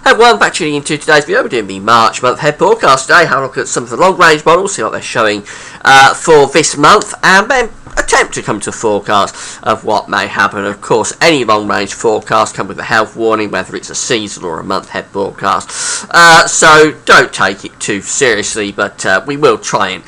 Hey everyone, back tuning into today's video. We're doing the March month head forecast today. Have a look at some of the long range models, see what they're showing for this month, and then attempt to come to a forecast of what may happen. Of course, any long range forecast come with a health warning, whether it's a season or a month head forecast. So don't take it too seriously, but we will try and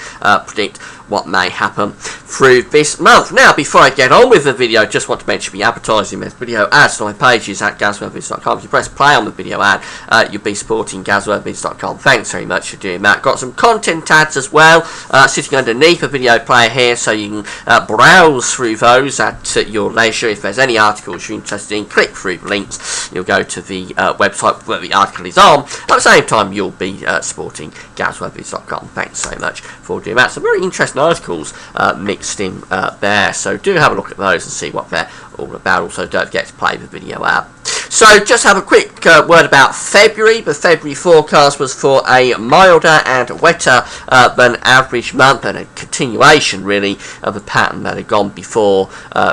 predict what may happen through this month. Now, before I get on with the video, just want to mention the advertising with video ads on my pages at GazworthVids.com. If you press play on the video ad, you'll be supporting GazworthVids.com. Thanks very much for doing that. Got some content ads as well, sitting underneath a video player here, so you can browse through those at your leisure. If there's any articles you're interested in, click through the links. You'll go to the website where the article is on. At the same time, you'll be supporting GazworthVids.com. Thanks so much for doing that. Some very interesting articles mixed in there, so do have a look at those and see what they're all about. Also, don't forget to play the video ad. So just have a quick word about February. The February forecast was for a milder and wetter than average month, and a continuation really of the pattern that had gone before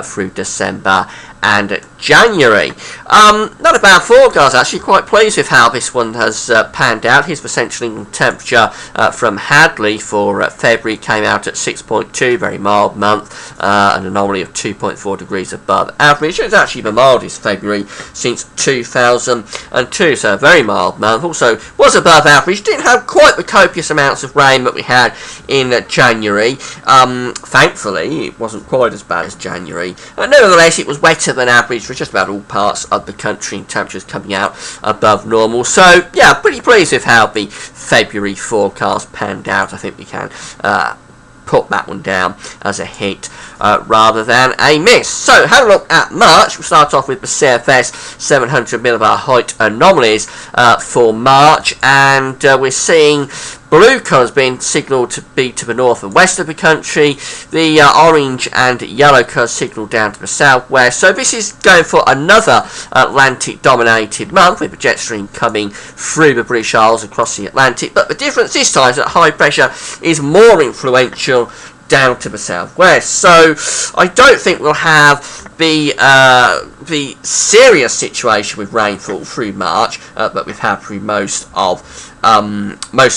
through December and January. Not a bad forecast, actually. Quite pleased with how this one has panned out. Here's the Central England temperature from Hadley for February. Came out at 6.2, very mild month, an anomaly of 2.4 degrees above average. It's actually the mildest February since 2002, so a very mild month. Also was above average, didn't have quite the copious amounts of rain that we had in January. Thankfully, it wasn't quite as bad as January. Nevertheless, it was wetter than average for just about all parts of the country, and temperatures coming out above normal. So yeah, pretty pleased with how the February forecast panned out. I think we can put that one down as a hit rather than a miss. So have a look at March. We'll start off with the CFS 700 millibar height anomalies for March, and we're seeing blue colours being signalled to be to the north and west of the country, the orange and yellow colours signalled down to the southwest. So this is going for another Atlantic dominated month, with the jet stream coming through the British Isles across the Atlantic, but the difference this time is that high pressure is more influential down to the southwest. So I don't think we'll have the serious situation with rainfall through March that we've had through most of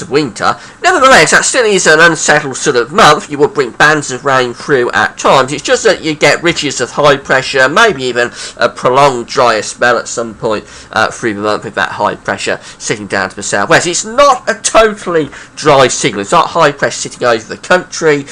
winter. Nevertheless, that still is an unsettled sort of month. You will bring bands of rain through at times. It's just that you get ridges of high pressure, maybe even a prolonged drier spell at some point through the month with that high pressure sitting down to the southwest. It's not a totally dry signal. It's not high pressure sitting over the country,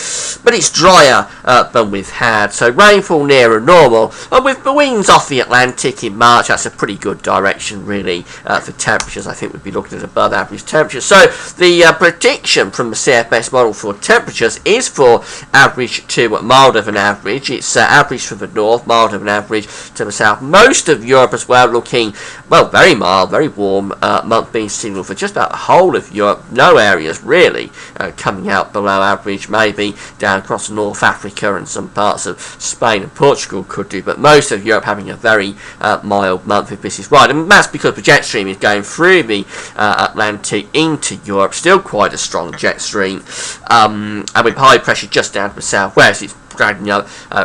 but it's drier than we've had. So rainfall nearer normal, and with the winds off the Atlantic in March, that's a pretty good direction really for temperatures. I think we'd be looking at above average temperatures. So the prediction from the CFS model for temperatures is for average to milder than average. It's average for the north, milder than average to the south. Most of Europe as well looking, well, very mild, very warm month being signalled for just about the whole of Europe. No areas really coming out below average. Maybe down across North Africa and some parts of Spain and Portugal could do, but most of Europe having a very mild month if this is right. And that's because the jet stream is going through the Atlantic into Europe, still quite a strong jet stream, and with high pressure just down to the southwest, it's dragging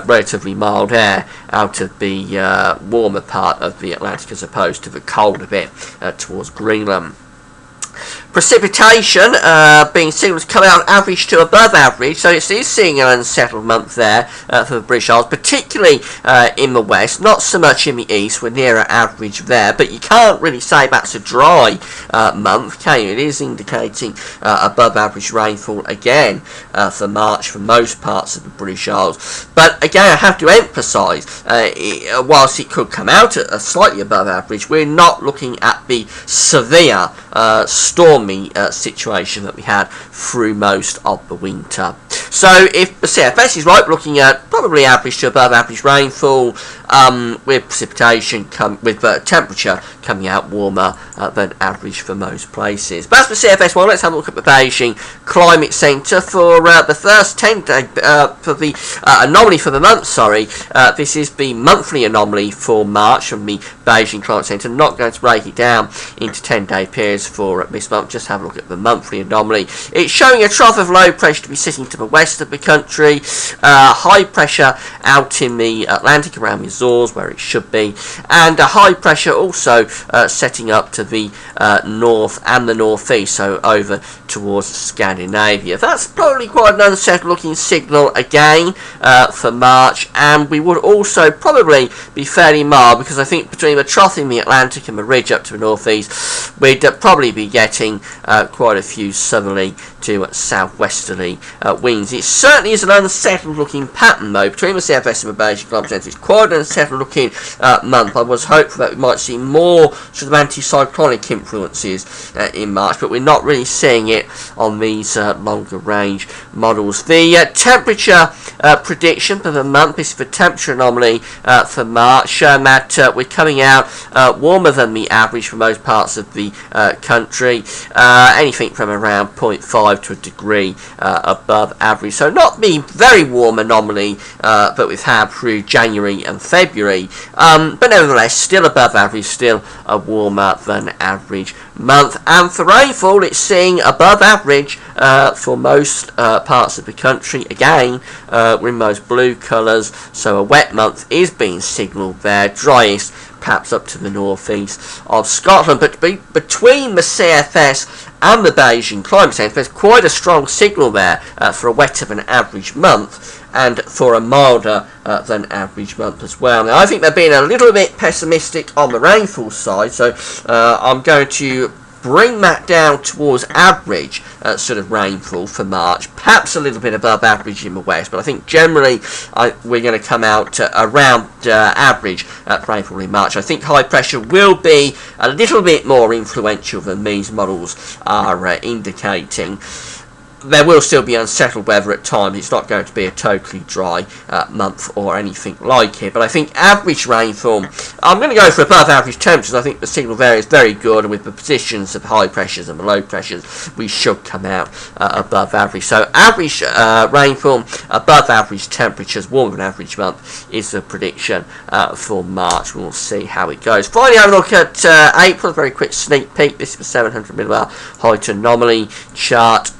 relatively mild air out of the warmer part of the Atlantic as opposed to the colder bit towards Greenland. Precipitation being signalled to come out average to above average, so it is seeing an unsettled month there for the British Isles, particularly in the west, not so much in the east. We're nearer average there, but you can't really say that's a dry month, can you? It is indicating above average rainfall again for March for most parts of the British Isles. But again, I have to emphasise, whilst it could come out at slightly above average, we're not looking at the severe stormy situation that we had through most of the winter. So if the CFS is right, we're looking at probably average to above average rainfall, with precipitation with temperature coming out warmer than average for most places. But as for CFS, well, let's have a look at the Beijing Climate Centre for the first 10 day for the anomaly for the month. This is the monthly anomaly for March from the Beijing Climate Centre. Not going to break it down into 10-day periods for this month. Just have a look at the monthly anomaly. It's showing a trough of low pressure to be sitting to the west of the country, high pressure out in the Atlantic around Azores where it should be, and a high pressure also setting up to the north and the northeast, so over towards Scandinavia. That's probably quite an unsettled looking signal again for March, and we would also probably be fairly mild, because I think between the trough in the Atlantic and the ridge up to the northeast, we'd probably be getting quite a few southerly to southwesterly winds. It certainly is an unsettled looking pattern though between the CFS and the Beijing Climate Centre. It's quite an unsettled looking month. I was hopeful that we might see more sort of anticyclonic influences in March, but we're not really seeing it on these longer range models. The temperature prediction for the month, this is the temperature anomaly for March, showing that we're coming out warmer than the average for most parts of the country, anything from around 0.5 to a degree above average. So not the very warm anomaly that we've had through January and February, but nevertheless still above average, still a warmer than average month. And for rainfall, it's seeing above average for most parts of the country. Again, we're in those blue colours, so a wet month is being signalled there, driest perhaps up to the northeast of Scotland. But between the CFS and the Beijing Climate Centre, there's quite a strong signal there for a wetter than average month, and for a milder than average month as well. Now, I think they're being a little bit pessimistic on the rainfall side, so I'm going to bring that down towards average sort of rainfall for March, perhaps a little bit above average in the west, but I think generally we're going to come out around average rainfall in March. I think high pressure will be a little bit more influential than these models are indicating. There will still be unsettled weather at times. It's not going to be a totally dry month or anything like it. But I think average rainfall, I'm going to go for above average temperatures. I think the signal there is very good, and with the positions of high pressures and the low pressures, we should come out above average. So average rainfall, above average temperatures, warmer than average month is the prediction for March. We'll see how it goes. Finally, have a look at April. A very quick sneak peek. This is the 700 millibar height anomaly chart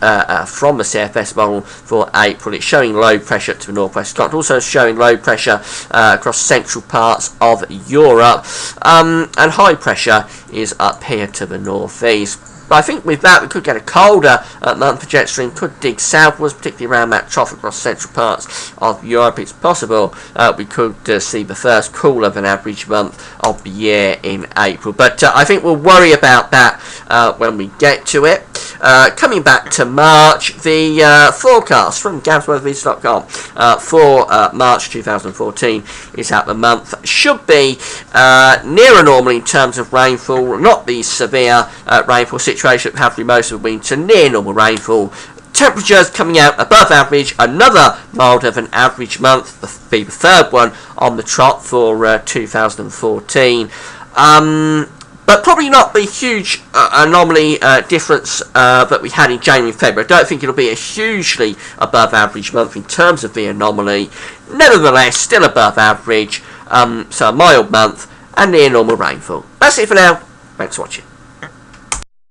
from the CFS model for April. It's showing low pressure to the northwest Scotland, also showing low pressure across central parts of Europe, and high pressure is up here to the northeast. But I think with that we could get a colder month. The jet stream could dig southwards, particularly around that trough across central parts of Europe. It's possible we could see the first cooler than average month of the year in April. But I think we'll worry about that when we get to it. Coming back to March, the forecast from GavsWeatherVids.com for March 2014 is that the month should be nearer normal in terms of rainfall, not the severe rainfall situation that we have through most of the winter, near normal rainfall. Temperatures coming out above average, another milder than average month, be the third one on the trot for 2014. But probably not the huge anomaly difference that we had in January and February. I don't think it'll be a hugely above average month in terms of the anomaly. Nevertheless, still above average, so a mild month and near normal rainfall. That's it for now. Thanks for watching.